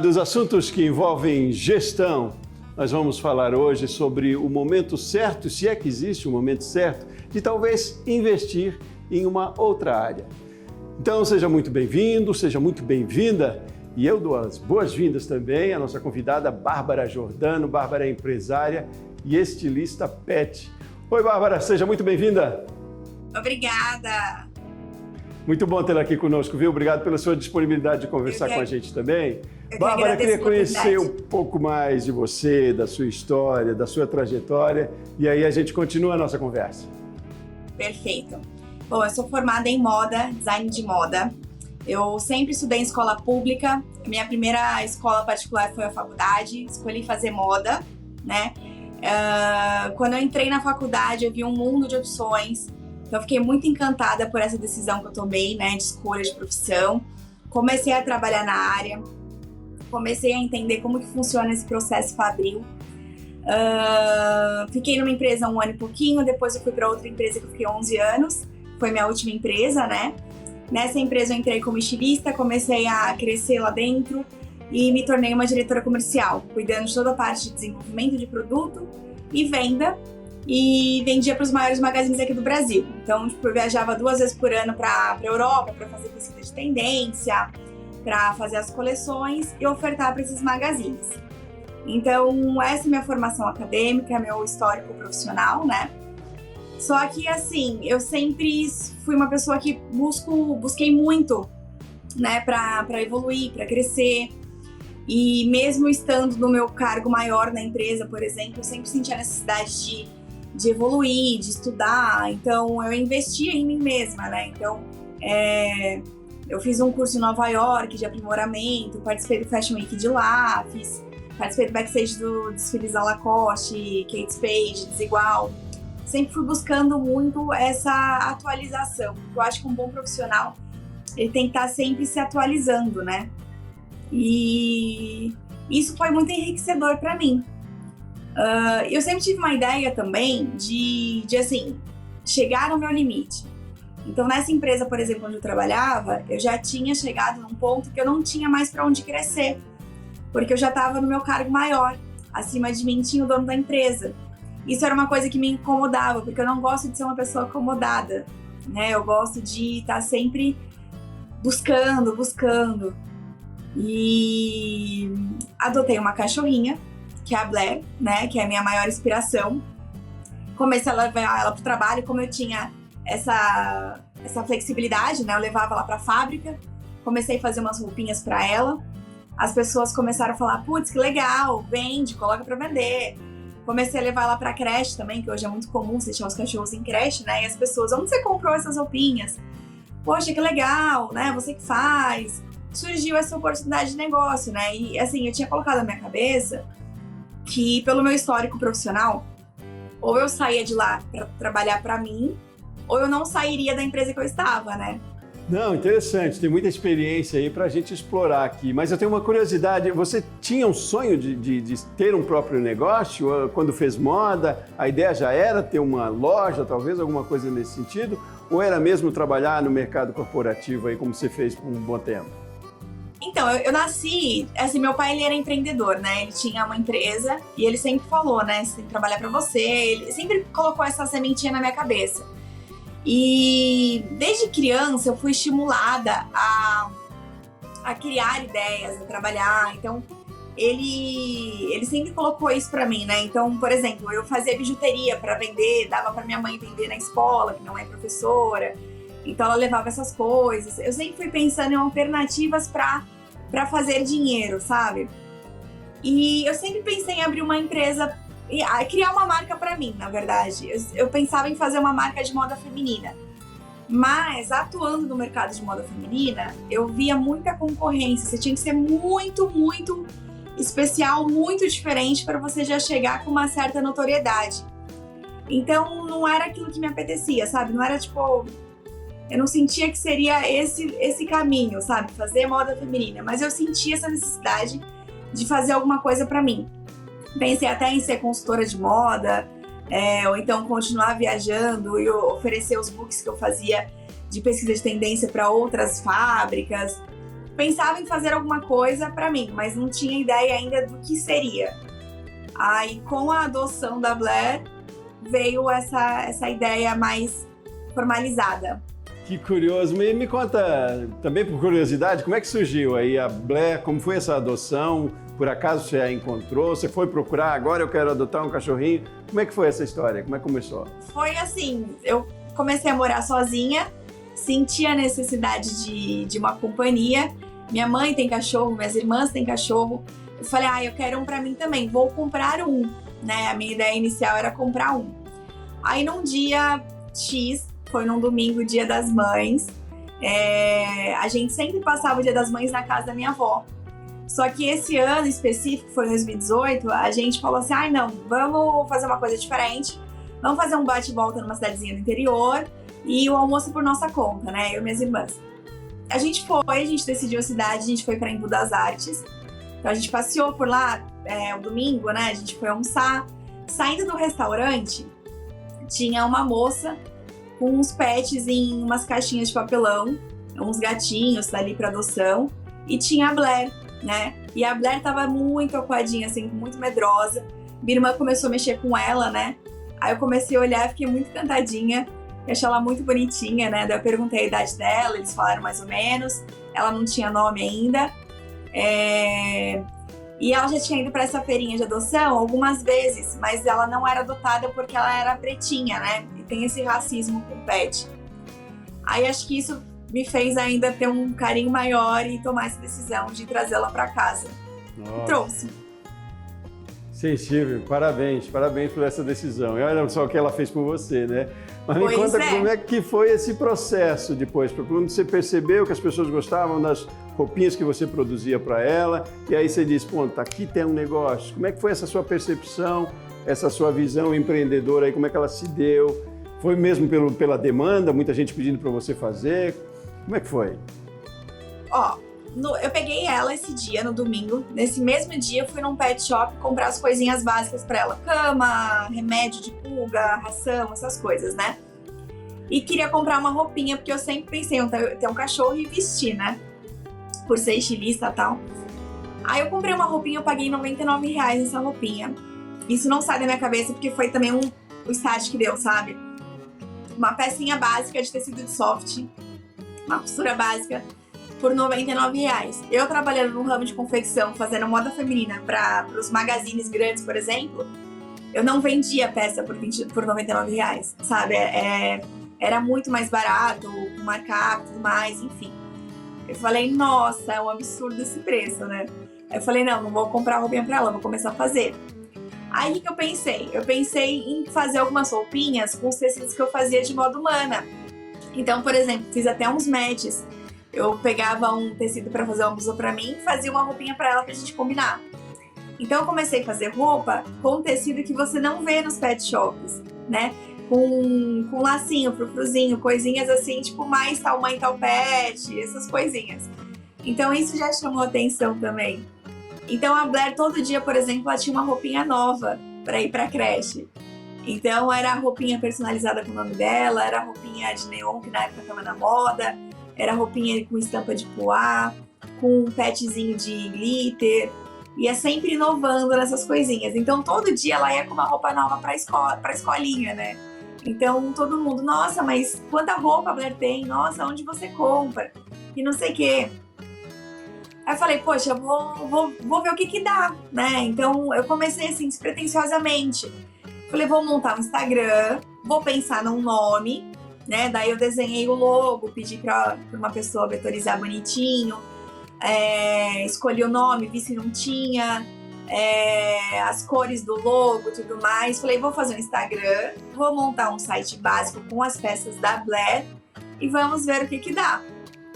Dos assuntos que envolvem gestão, nós vamos falar hoje sobre o momento certo, se é que existe um momento certo, de talvez investir em uma outra área. Então, seja muito bem-vindo, seja muito bem-vinda. E eu dou as boas-vindas também à nossa convidada Bárbara Giordano. Bárbara é empresária e estilista pet. Oi, Bárbara, seja muito bem-vinda. Obrigada. Muito bom tê-la aqui conosco, viu? Obrigado pela sua disponibilidade de conversar com a gente também. Bárbara, queria conhecer um pouco mais de você, da sua história, da sua trajetória, e aí a gente continua a nossa conversa. Perfeito. Bom, eu sou formada em moda, design de moda. Eu sempre estudei em escola pública. Minha primeira escola particular foi a faculdade. Escolhi fazer moda, né? Quando eu entrei na faculdade, eu vi um mundo de opções. Então, eu fiquei muito encantada por essa decisão que eu tomei, né? De escolha de profissão. Comecei a trabalhar na área. Comecei a entender como que funciona esse processo fabril. Fiquei numa empresa um ano e pouquinho. Depois eu fui para outra empresa que eu fiquei 11 anos. Foi minha última empresa, né? Nessa empresa eu entrei como estilista, comecei a crescer lá dentro e me tornei uma diretora comercial, cuidando de toda a parte de desenvolvimento de produto e venda, e vendia para os maiores magazines aqui do Brasil. Então, eu viajava 2 vezes por ano para a Europa para fazer pesquisa de tendência, para fazer as coleções e ofertar para esses magazines. Então, essa é minha formação acadêmica, meu histórico profissional, né? Só que, assim, eu sempre fui uma pessoa que busquei muito, né, pra evoluir, pra crescer. E mesmo estando no meu cargo maior na empresa, por exemplo, eu sempre senti a necessidade de evoluir, de estudar. Então, eu investia em mim mesma, né? Então, eu fiz um curso em Nova York de aprimoramento, participei do Fashion Week de lá, participei do backstage do desfiles da Lacoste, Kate Spade, Desigual. Sempre fui buscando muito essa atualização. Eu acho que um bom profissional, ele tem que estar sempre se atualizando, né? E isso foi muito enriquecedor para mim. Eu sempre tive uma ideia também de assim, chegar no meu limite. Então, nessa empresa, por exemplo, onde eu trabalhava, eu já tinha chegado num ponto que eu não tinha mais para onde crescer, porque eu já estava no meu cargo maior. Acima de mim tinha o dono da empresa. Isso era uma coisa que me incomodava, porque eu não gosto de ser uma pessoa acomodada, né? Eu gosto de estar sempre buscando. E adotei uma cachorrinha, que é a Blair, né? Que é a minha maior inspiração. Comecei a levar ela pro trabalho, como eu tinha essa flexibilidade, né? Eu levava ela pra fábrica, comecei a fazer umas roupinhas pra ela. As pessoas começaram a falar, putz, que legal, vende, coloca pra vender. Comecei a levar ela pra creche também, que hoje é muito comum você deixar os cachorros em creche, né? E as pessoas, onde você comprou essas roupinhas? Poxa, que legal, né? Você que faz. Surgiu essa oportunidade de negócio, né? E assim, eu tinha colocado na minha cabeça que pelo meu histórico profissional, ou eu saía de lá pra trabalhar pra mim, ou eu não sairia da empresa que eu estava, né? Não, interessante, tem muita experiência aí para a gente explorar aqui. Mas eu tenho uma curiosidade, você tinha um sonho de ter um próprio negócio quando fez moda? A ideia já era ter uma loja, talvez alguma coisa nesse sentido? Ou era mesmo trabalhar no mercado corporativo aí, como você fez por um bom tempo? Então, eu nasci, assim, meu pai ele era empreendedor, né? Ele tinha uma empresa e ele sempre falou, né? Você tem que trabalhar para você. Ele sempre colocou essa sementinha na minha cabeça. E desde criança eu fui estimulada a criar ideias, a trabalhar. Então, ele sempre colocou isso pra mim, né? Então, por exemplo, eu fazia bijuteria para vender, dava pra minha mãe vender na escola, que minha mãe é professora. Então, ela levava essas coisas. Eu sempre fui pensando em alternativas pra fazer dinheiro, sabe? E eu sempre pensei em abrir uma empresa, criar uma marca pra mim, na verdade. Eu pensava em fazer uma marca de moda feminina. Mas, atuando no mercado de moda feminina, eu via muita concorrência. Você tinha que ser muito, muito especial, muito diferente para você já chegar com uma certa notoriedade. Então, não era aquilo que me apetecia, sabe? Não era tipo... Eu não sentia que seria esse caminho, sabe? Fazer moda feminina. Mas eu sentia essa necessidade de fazer alguma coisa pra mim. Pensei até em ser consultora de moda, ou então continuar viajando e oferecer os books que eu fazia de pesquisa de tendência para outras fábricas. pensava em fazer alguma coisa para mim, mas não tinha ideia ainda do que seria. Aí, com a adoção da Blair, veio essa ideia mais formalizada. Que curioso. Me conta, também por curiosidade, como é que surgiu aí a Blair? Como foi essa adoção? Por acaso você a encontrou? Você foi procurar, agora eu quero adotar um cachorrinho? Como é que foi essa história? Como é que começou? Foi assim, eu comecei a morar sozinha, senti a necessidade de uma companhia. Minha mãe tem cachorro, minhas irmãs têm cachorro. Eu falei, eu quero um pra mim também, vou comprar um, né? A minha ideia inicial era comprar um. Aí num dia X, foi num domingo, Dia das Mães, a gente sempre passava o Dia das Mães na casa da minha avó. Só que esse ano específico, foi 2018, a gente falou assim, não, vamos fazer uma coisa diferente, vamos fazer um bate-volta numa cidadezinha do interior e o almoço por nossa conta, né, eu e minhas irmãs. A gente decidiu a cidade, a gente foi para Embu das Artes, então a gente passeou por lá, o domingo, né, a gente foi almoçar. Saindo do restaurante, tinha uma moça com uns pets em umas caixinhas de papelão, uns gatinhos dali para adoção, e tinha a Blair, né? E a Blair tava muito acuadinha, assim, muito medrosa. Minha irmã começou a mexer com ela, né? Aí eu comecei a olhar, fiquei muito encantadinha, achei ela muito bonitinha, né? Daí eu perguntei a idade dela, eles falaram mais ou menos, ela não tinha nome ainda. E ela já tinha ido para essa feirinha de adoção algumas vezes, mas ela não era adotada porque ela era pretinha, né? E tem esse racismo com pet. Aí acho que isso me fez ainda ter um carinho maior e tomar essa decisão de trazê-la para casa. E trouxe. Sensível, parabéns por essa decisão. E olha só o que ela fez por você, né? Mas me conta como é que foi esse processo depois, quando você percebeu que as pessoas gostavam das roupinhas que você produzia para ela, e aí você disse, aqui tem um negócio. Como é que foi essa sua percepção, essa sua visão empreendedora aí, como é que ela se deu? Foi mesmo pela demanda, muita gente pedindo para você fazer? Como é que foi? Eu peguei ela esse dia, no domingo. Nesse mesmo dia, eu fui num pet shop comprar as coisinhas básicas pra ela. Cama, remédio de pulga, ração, essas coisas, né? E queria comprar uma roupinha, porque eu sempre pensei em ter um cachorro e vestir, né? Por ser estilista e tal. Aí eu comprei uma roupinha, eu paguei R$99 nessa roupinha. Isso não sai da minha cabeça, porque foi também o start que deu, sabe? Uma pecinha básica de tecido de soft, uma costura básica, por R$99. Eu trabalhando no ramo de confecção, fazendo moda feminina para os magazines grandes, por exemplo, eu não vendia peça por R$99, sabe? Era muito mais barato, com markup e tudo mais, enfim. Eu falei, nossa, é um absurdo esse preço, né? Eu falei, não vou comprar roupinha pra ela, vou começar a fazer. Aí o que eu pensei? Eu pensei em fazer algumas roupinhas com os tecidos que eu fazia de moda humana. Então, por exemplo, fiz até uns matches. Eu pegava um tecido para fazer uma blusa para mim e fazia uma roupinha para ela pra gente combinar. Então eu comecei a fazer roupa com tecido que você não vê nos pet shops, né? Com lacinho, frufruzinho, coisinhas assim, tipo mais tal mãe, tal pet, essas coisinhas. Então isso já chamou atenção também. Então a Blair todo dia, por exemplo, ela tinha uma roupinha nova para ir pra creche. Então era a roupinha personalizada com o nome dela, era a roupinha de neon, que na época estava na moda, era a roupinha com estampa de poá, com um petzinho de glitter, ia sempre inovando nessas coisinhas. Então todo dia ela ia com uma roupa nova pra escolinha, né? Então todo mundo, nossa, mas quanta roupa a Blair tem? Nossa, onde você compra? E não sei o quê. Aí eu falei, poxa, vou ver o que dá, né? Então eu comecei assim, despretensiosamente. Falei, vou montar um Instagram, vou pensar num nome, né? Daí eu desenhei o logo, pedi pra uma pessoa vetorizar bonitinho, escolhi o nome, vi se não tinha, as cores do logo, tudo mais. Falei, vou fazer um Instagram, vou montar um site básico com as peças da Blair e vamos ver o que dá.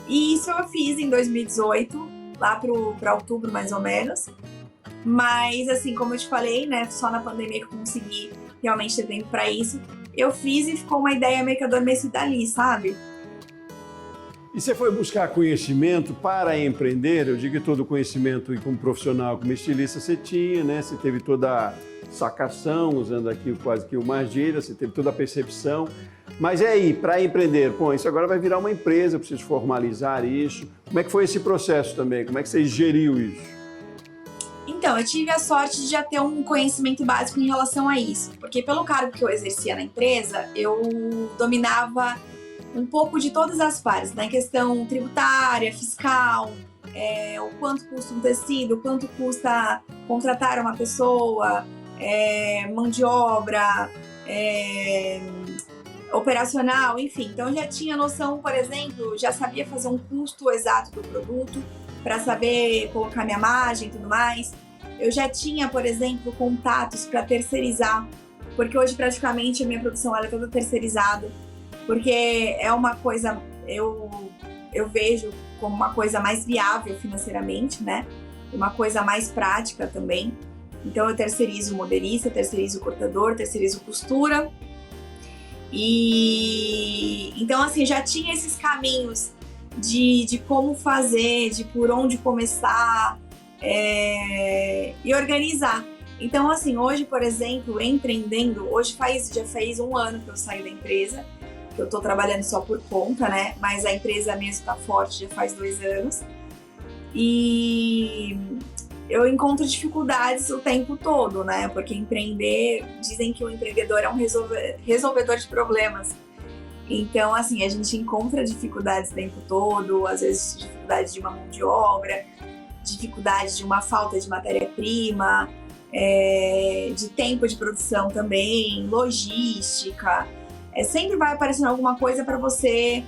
E isso eu fiz em 2018, lá para outubro mais ou menos. Mas assim, como eu te falei, né, só na pandemia que eu consegui realmente ter tempo para isso. Eu fiz e ficou uma ideia meio que adormecida ali, sabe? E você foi buscar conhecimento para empreender? Eu digo que todo conhecimento, e como profissional, como estilista, você tinha, né? Você teve toda a sacação, usando aqui quase que o Margíria, você teve toda a percepção. Mas e aí, para empreender? Pô, isso agora vai virar uma empresa, eu preciso formalizar isso. Como é que foi esse processo também? Como é que você geriu isso? Então, eu tive a sorte de já ter um conhecimento básico em relação a isso, porque pelo cargo que eu exercia na empresa, eu dominava um pouco de todas as partes, né? Questão tributária, fiscal, o quanto custa um tecido, o quanto custa contratar uma pessoa, mão de obra, operacional, enfim. Então, eu já tinha noção, por exemplo, já sabia fazer um custo exato do produto, para saber colocar minha margem e tudo mais. Eu já tinha, por exemplo, contatos para terceirizar, porque hoje praticamente a minha produção ela é toda terceirizada, porque é uma coisa, eu vejo como uma coisa mais viável financeiramente, né? Uma coisa mais prática também. Então eu terceirizo o modelista, terceirizo o cortador, terceirizo costura. E então assim, já tinha esses caminhos de como fazer, de por onde começar e organizar. Então, assim, hoje, por exemplo, empreendendo, já faz um ano que eu saí da empresa, que eu tô trabalhando só por conta, né? Mas a empresa mesmo tá forte já faz 2 anos. E eu encontro dificuldades o tempo todo, né? Porque empreender, dizem que o empreendedor é um resolvedor de problemas. Então, assim, a gente encontra dificuldades o tempo todo, às vezes dificuldade de uma mão de obra, dificuldade de uma falta de matéria-prima, de tempo de produção também, logística. Sempre vai aparecendo alguma coisa para você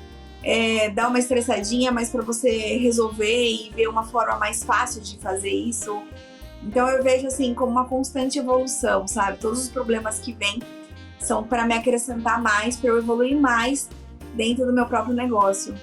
dar uma estressadinha, mas para você resolver e ver uma forma mais fácil de fazer isso. Então, eu vejo assim como uma constante evolução, sabe? Todos os problemas que vêm são para me acrescentar mais, para eu evoluir mais dentro do meu próprio negócio.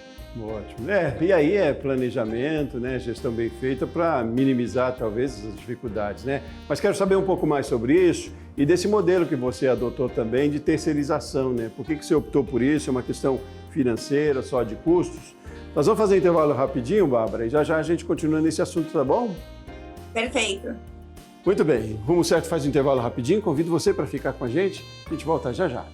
Ótimo. E aí é planejamento, né? Gestão bem feita para minimizar talvez as dificuldades, né? Mas quero saber um pouco mais sobre isso e desse modelo que você adotou também de terceirização, né? Por que você optou por isso? É uma questão financeira, só de custos? Nós vamos fazer intervalo rapidinho, Bárbara, e já já a gente continua nesse assunto, tá bom? Perfeito. Muito bem, Rumo Certo faz um intervalo rapidinho, convido você para ficar com a gente volta já já.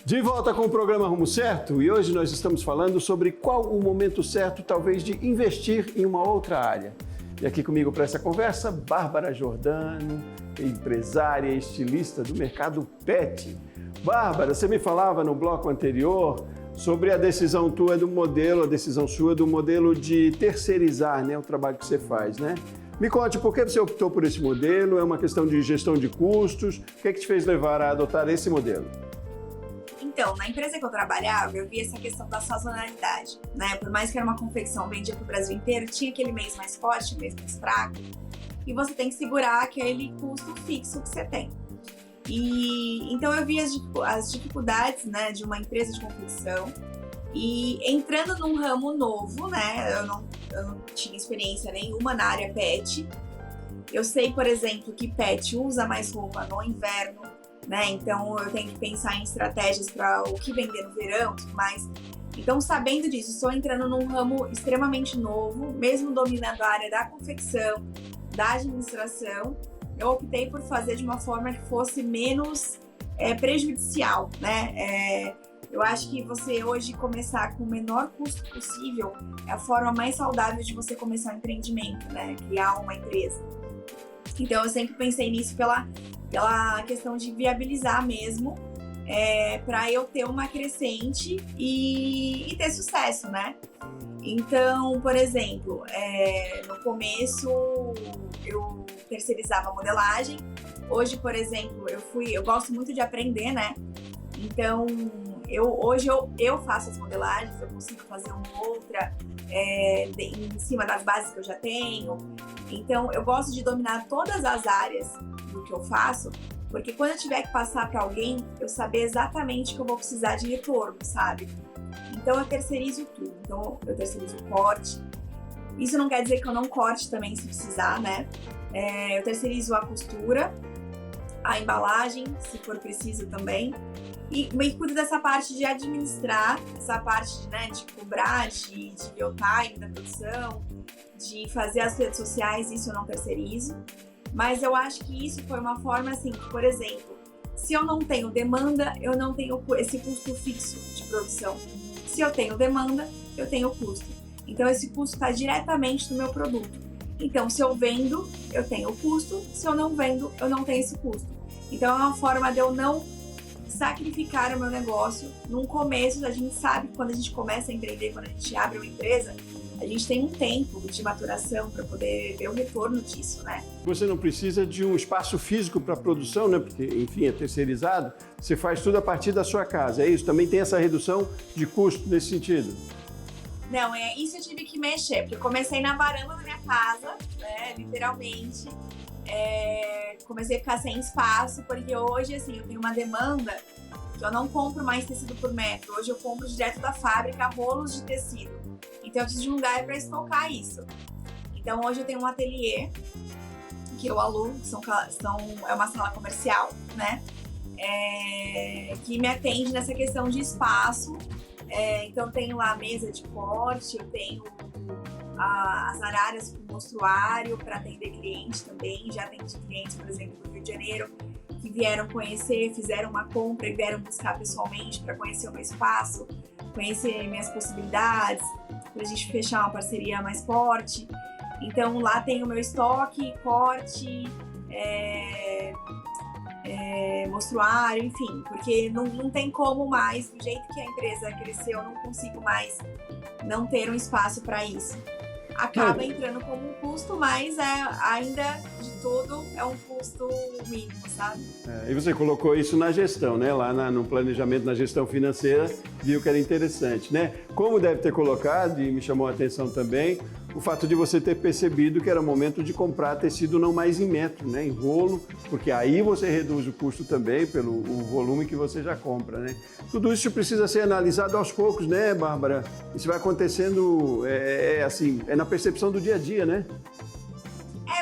De volta com o programa Rumo Certo e hoje nós estamos falando sobre qual o momento certo, talvez, de investir em uma outra área. E aqui comigo para essa conversa, Bárbara Giordano, empresária e estilista do mercado pet. Bárbara, você me falava no bloco anterior sobre a decisão tua do modelo, a decisão sua do modelo de terceirizar, né, o trabalho que você faz, né? Me conte, por que você optou por esse modelo? É uma questão de gestão de custos? O que é que te fez levar a adotar esse modelo? Então, na empresa que eu trabalhava, eu vi essa questão da sazonalidade, né? Por mais que era uma confecção vendida para o Brasil inteiro, tinha aquele mês mais forte, mês mais fraco, e você tem que segurar aquele custo fixo que você tem. E então eu vi as dificuldades, né, de uma empresa de confecção e entrando num ramo novo, né? Eu não tinha experiência nenhuma na área pet. Eu sei, por exemplo, que pet usa mais roupa no inverno, né? Então eu tenho que pensar em estratégias para o que vender no verão e tudo mais. Então, sabendo disso, estou entrando num ramo extremamente novo, mesmo dominando a área da confecção, da administração, eu optei por fazer de uma forma que fosse menos prejudicial, né? Eu acho que você hoje começar com o menor custo possível é a forma mais saudável de você começar um empreendimento, né? Criar uma empresa. Então, eu sempre pensei nisso pela questão de viabilizar mesmo, para eu ter uma crescente e ter sucesso, né? Então, por exemplo, no começo eu terceirizava a modelagem. Hoje, por exemplo, eu gosto muito de aprender, né? Então, hoje eu faço as modelagens, eu consigo fazer uma outra em cima das bases que eu já tenho. Então, eu gosto de dominar todas as áreas do que eu faço, porque quando eu tiver que passar para alguém, eu saber exatamente que eu vou precisar de retorno, sabe? Então, eu terceirizo tudo. Então, eu terceirizo o corte, Isso não quer dizer que eu não corte também se precisar, né? Eu terceirizo a costura, a embalagem, se for preciso também. E cuido dessa parte de administrar, essa parte né, de cobrar, de ver o time da produção, de fazer as redes sociais, isso eu não terceirizo. Mas eu acho que isso foi uma forma assim, que, por exemplo, se eu não tenho demanda, eu não tenho esse custo fixo de produção. Se eu tenho demanda, eu tenho custo. Então esse custo está diretamente no meu produto. Então se eu vendo, eu tenho o custo, se eu não vendo, eu não tenho esse custo. Então é uma forma de eu não sacrificar o meu negócio. No começo, a gente sabe que quando a gente começa a empreender, quando a gente abre uma empresa, a gente tem um tempo de maturação para poder ver o retorno disso, né? Você não precisa de um espaço físico para produção, né? Porque, enfim, é terceirizado. Você faz tudo a partir da sua casa, é isso? Também tem essa redução de custo nesse sentido? Não, isso eu tive que mexer, porque eu comecei na varanda da minha casa, né? Literalmente. Comecei a ficar sem espaço, porque hoje, assim, eu tenho uma demanda que eu não compro mais tecido por metro. Hoje eu compro direto da fábrica rolos de tecido. Então eu preciso de um lugar para estocar isso. Então hoje eu tenho um ateliê que eu alugo, é uma sala comercial, né? Que me atende nessa questão de espaço. Então eu tenho lá a mesa de corte, eu tenho as aralhas com mostruário para atender cliente também. Já atendi clientes, por exemplo, do Rio de Janeiro, que vieram conhecer, fizeram uma compra e vieram buscar pessoalmente para conhecer o meu espaço, conhecer minhas possibilidades, para a gente fechar uma parceria mais forte. Então lá tem o meu estoque, corte, mostruário, enfim, porque não tem como mais, do jeito que a empresa cresceu, eu não consigo mais não ter um espaço para isso. Acaba entrando como um custo, mas ainda de tudo é um custo mínimo, sabe? E você colocou isso na gestão, né? Lá no planejamento, na gestão financeira, viu que era interessante, né? Como deve ter colocado, e me chamou a atenção também, o fato de você ter percebido que era o momento de comprar tecido não mais em metro, né? Em rolo, porque aí você reduz o custo também pelo volume que você já compra, né? Tudo isso precisa ser analisado aos poucos, né, Bárbara? Isso vai acontecendo, assim, na percepção do dia a dia, né?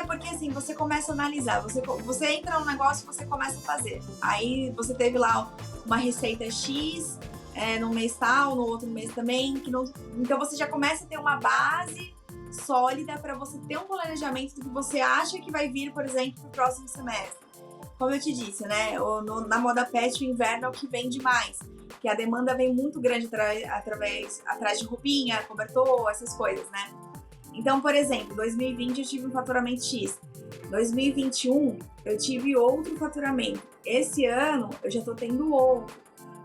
Porque assim, você começa a analisar, você entra no negócio e você começa a fazer. Aí você teve lá uma receita X, no mês tal, no outro mês também, então você já começa a ter uma base sólida para você ter um planejamento do que você acha que vai vir, por exemplo, para o próximo semestre. Como eu te disse, né? Na moda pet, o inverno é o que vende mais, que a demanda vem muito grande atrás de roupinha, cobertor, essas coisas, né? Então, por exemplo, 2020 eu tive um faturamento X, 2021 eu tive outro faturamento, esse ano eu já tô tendo outro.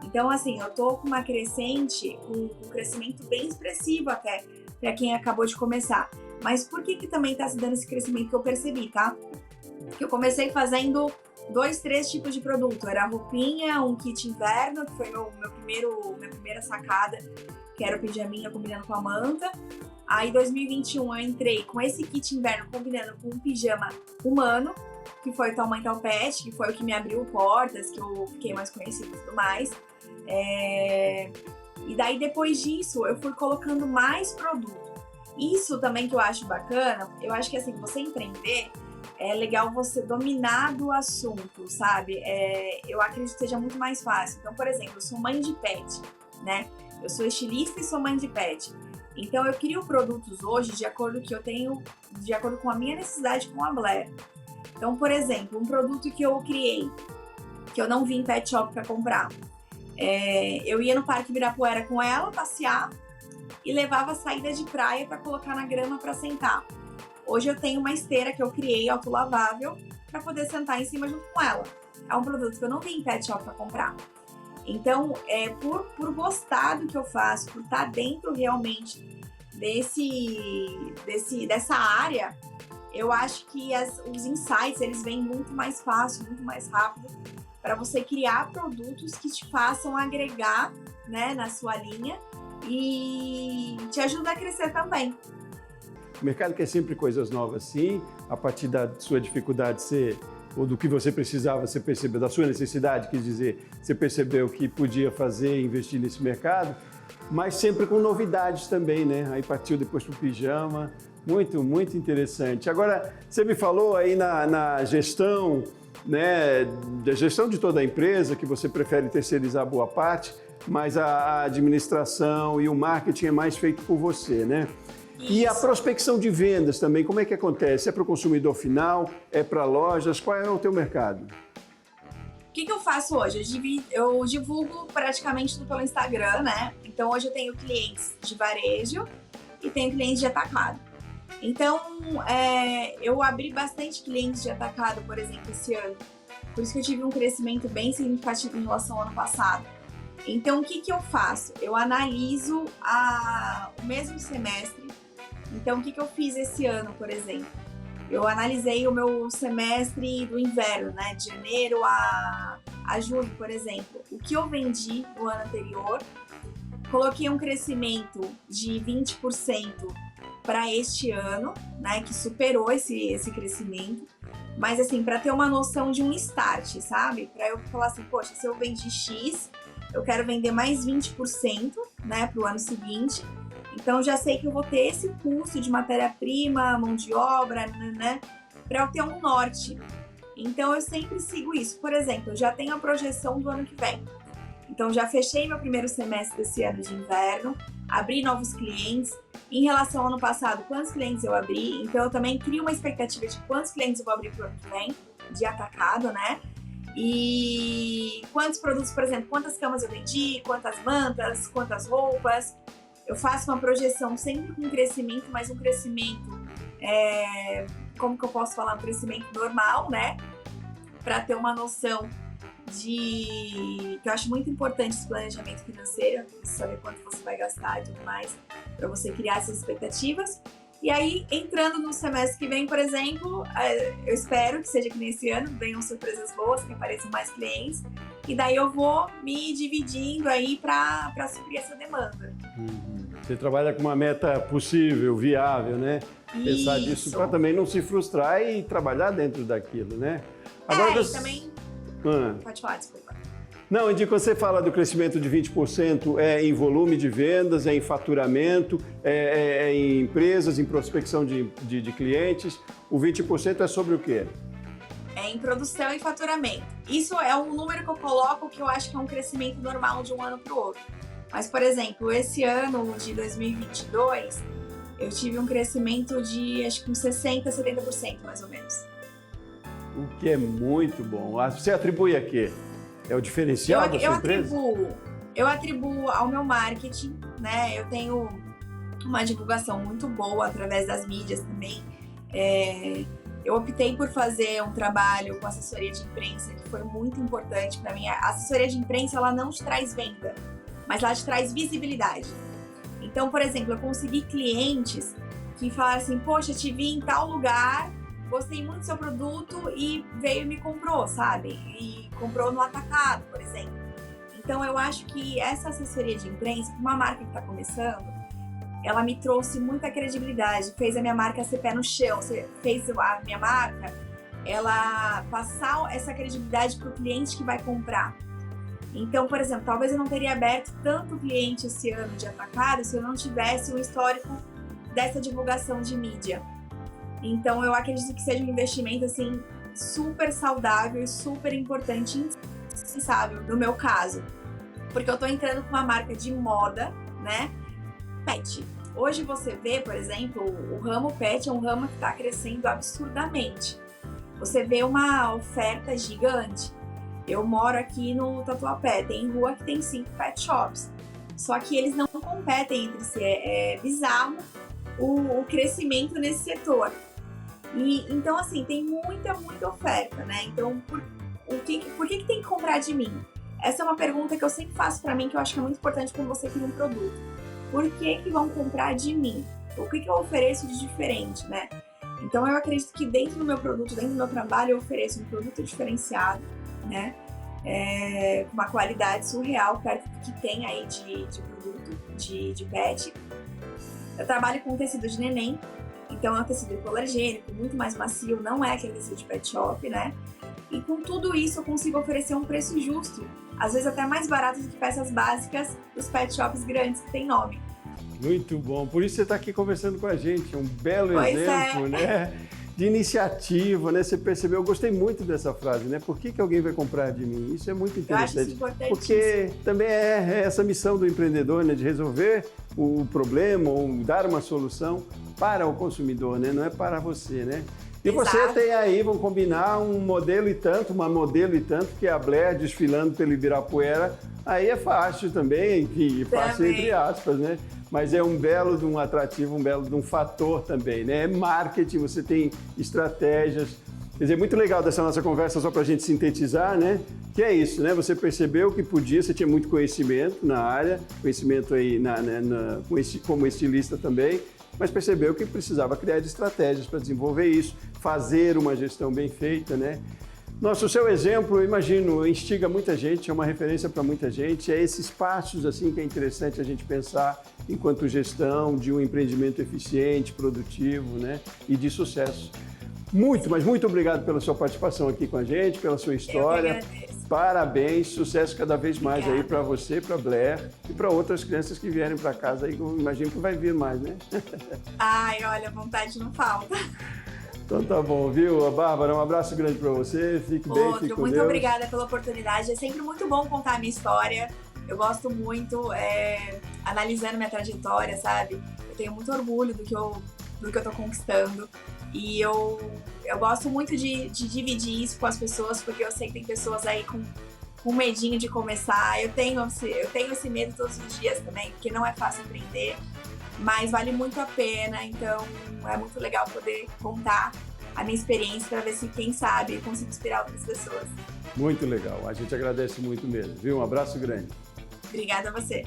Então, assim, eu tô com uma crescente, um crescimento bem expressivo até, para quem acabou de começar. Mas por que também tá se dando esse crescimento que eu percebi, tá? Que eu comecei fazendo 2, 3 tipos de produto. Era a roupinha, um kit inverno, que foi minha primeira sacada, que era o pijaminha combinando com a manta. Aí, em 2021, eu entrei com esse kit inverno combinando com um pijama humano, que foi o Tamanho Tal Pet, que foi o que me abriu portas, que eu fiquei mais conhecida e tudo mais. E daí, depois disso, eu fui colocando mais produto. Isso também que eu acho bacana, eu acho que assim, você empreender, é legal você dominar do assunto, sabe? Eu acredito que seja muito mais fácil. Então, por exemplo, eu sou mãe de pet, né? Eu sou estilista e sou mãe de pet. Então, eu crio produtos hoje de acordo com a minha necessidade com a Blair. Então, por exemplo, um produto que eu criei, que eu não vi em pet shop para comprar. Eu ia no Parque Ibirapuera com ela, passear, e levava saída de praia para colocar na grama para sentar. Hoje eu tenho uma esteira que eu criei, autolavável, para poder sentar em cima junto com ela. É um produto que eu não vi em pet shop para comprar. Então, por gostar do que eu faço, por estar dentro realmente dessa área, eu acho que os insights, eles vêm muito mais fácil, muito mais rápido, para você criar produtos que te façam agregar, né, na sua linha e te ajudar a crescer também. O mercado quer sempre coisas novas, sim, a partir da sua dificuldade ou do que você precisava, você percebeu, da sua necessidade, quer dizer, você percebeu que podia fazer e investir nesse mercado, mas sempre com novidades também, né? Aí partiu depois para o pijama, muito, muito interessante. Agora, você me falou aí na gestão, né, da gestão de toda a empresa, que você prefere terceirizar boa parte, mas a administração e o marketing é mais feito por você, né? Isso. E a prospecção de vendas também, como é que acontece? É para o consumidor final? É para lojas? Qual é o teu mercado? O que eu faço hoje? Eu divulgo praticamente tudo pelo Instagram, né? Então hoje eu tenho clientes de varejo e tenho clientes de atacado. Então eu abri bastante clientes de atacado, por exemplo, esse ano. Por isso que eu tive um crescimento bem significativo em relação ao ano passado. Então o que eu faço? Eu analiso o mesmo semestre. Então o que eu fiz esse ano, por exemplo? Eu analisei o meu semestre do inverno, né? De janeiro a julho, por exemplo. O que eu vendi no ano anterior, coloquei um crescimento de 20% para este ano, né? Que superou esse crescimento. Mas assim, para ter uma noção de um start, sabe? Para eu falar assim, poxa, se eu vendi X, eu quero vender mais 20%, né? Para o ano seguinte. Então, já sei que eu vou ter esse custo de matéria-prima, mão de obra, né, para eu ter um norte. Então, eu sempre sigo isso. Por exemplo, eu já tenho a projeção do ano que vem. Então, já fechei meu primeiro semestre desse ano de inverno, abri novos clientes. Em relação ao ano passado, quantos clientes eu abri? Então, eu também crio uma expectativa de quantos clientes eu vou abrir para o ano que vem, de atacado, né? E quantos produtos, por exemplo, quantas camas eu vendi, quantas mantas, quantas roupas. Eu faço uma projeção sempre com crescimento, mas um crescimento, como que eu posso falar? Um crescimento normal, né? Para ter uma noção que eu acho muito importante esse planejamento financeiro, saber quanto você vai gastar e tudo mais, para você criar essas expectativas. E aí, entrando no semestre que vem, por exemplo, eu espero que seja que nesse ano venham surpresas boas, que apareçam mais clientes, e daí eu vou me dividindo aí para suprir essa demanda. Você trabalha com uma meta possível, viável, né? Pensar nisso para também não se frustrar e trabalhar dentro daquilo, né? Agora, e também... Pode falar, desculpa. Não, Edi, quando você fala do crescimento de 20%, é em volume de vendas, é em faturamento, é em empresas, em prospecção de clientes. O 20% é sobre o quê? É em produção e faturamento. Isso é um número que eu coloco que eu acho que é um crescimento normal de um ano para o outro. Mas, por exemplo, esse ano de 2022, eu tive um crescimento de, acho que uns 60%, 70%, mais ou menos. O que é muito bom. Você atribui a quê? É o diferencial da sua empresa? Eu atribuo ao meu marketing, né? Eu tenho uma divulgação muito boa através das mídias também. Eu optei por fazer um trabalho com assessoria de imprensa, que foi muito importante para mim. A assessoria de imprensa, ela não te traz venda, mas ela te traz visibilidade. Então, por exemplo, eu consegui clientes que falaram assim, poxa, te vi em tal lugar, gostei muito do seu produto e veio e me comprou, sabe? E comprou no atacado, por exemplo. Então, eu acho que essa assessoria de imprensa, para uma marca que está começando, ela me trouxe muita credibilidade, fez a minha marca ser pé no chão, fez a minha marca, ela passar essa credibilidade para o cliente que vai comprar. Então, por exemplo, talvez eu não teria aberto tanto cliente esse ano de atacado se eu não tivesse um histórico dessa divulgação de mídia. Então, eu acredito que seja um investimento, assim, super saudável e super importante e indispensável no meu caso. Porque eu tô entrando com uma marca de moda, né? Pet. Hoje você vê, por exemplo, o ramo pet é um ramo que tá crescendo absurdamente. Você vê uma oferta gigante. Eu moro aqui no Tatuapé, tem rua que tem 5 pet shops. Só que eles não competem entre si, é bizarro o crescimento nesse setor. Então, assim, tem muita oferta, né? Então, por que tem que comprar de mim? Essa é uma pergunta que eu sempre faço pra mim, que eu acho que é muito importante quando você cria um produto. Por que vão comprar de mim? O que eu ofereço de diferente, né? Então, eu acredito que dentro do meu produto, dentro do meu trabalho, eu ofereço um produto diferenciado, né? Com uma qualidade surreal perto do que tem aí de produto, de pet. Eu trabalho com tecido de neném, então é um tecido hipoalergênico, muito mais macio, não é aquele tecido de pet shop, né? E com tudo isso eu consigo oferecer um preço justo às vezes até mais baratas do que peças básicas dos pet shops grandes que tem nome. Muito bom, por isso você está aqui conversando com a gente, é um belo Pois exemplo, né? De iniciativa, né? Você percebeu, eu gostei muito dessa frase, né? Por que alguém vai comprar de mim? Isso é muito interessante. Eu acho isso importante. Porque também é essa missão do empreendedor, né? De resolver o problema ou dar uma solução para o consumidor, né? Não é para você, né? E Exato. você tem aí, vamos combinar, um modelo e tanto, uma modelo e tanto, que é a Blair desfilando pelo Ibirapuera. Aí é fácil também, e fácil Também. entre aspas, né? Mas é um belo de um atrativo, um belo de um fator também, né? É marketing, você tem estratégias. Quer dizer, muito legal dessa nossa conversa, só para a gente sintetizar, né? Que é isso, né? Você percebeu que podia, você tinha muito conhecimento na área, conhecimento aí como estilista também, mas percebeu que precisava criar estratégias para desenvolver isso, fazer uma gestão bem feita, né? Nossa, o seu exemplo, eu imagino, instiga muita gente, é uma referência para muita gente, é esses passos assim que é interessante a gente pensar enquanto gestão de um empreendimento eficiente, produtivo, né? E de sucesso. Muito, mas muito obrigado pela sua participação aqui com a gente, pela sua história. Eu que agradeço. Parabéns, sucesso cada vez mais Obrigada. aí para você, para Blair e para outras crianças que vierem para casa aí, eu imagino que vai vir mais, né? Ai, olha, vontade não falta. Então tá bom, viu? Bárbara, um abraço grande para você, fique bem, fique com Muito Deus. obrigada pela oportunidade. É sempre muito bom contar a minha história. Eu gosto muito, analisando minha trajetória, sabe? Eu tenho muito orgulho do que eu tô conquistando. E eu gosto muito de dividir isso com as pessoas, porque eu sei que tem pessoas aí com medinho de começar. Eu tenho esse medo todos os dias também, porque não é fácil empreender, mas vale muito a pena. Então é muito legal poder contar a minha experiência para ver se, quem sabe, eu consigo inspirar outras pessoas. Muito legal, a gente agradece muito mesmo, viu? Um abraço grande. Obrigada a você.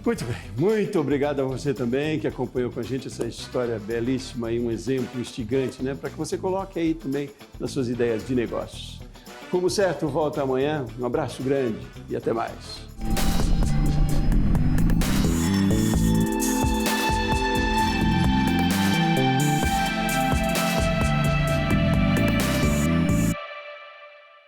Muito bem, muito obrigado a você também que acompanhou com a gente essa história belíssima e um exemplo instigante, né? Para que você coloque aí também nas suas ideias de negócios. Como certo, volta amanhã. Um abraço grande e até mais.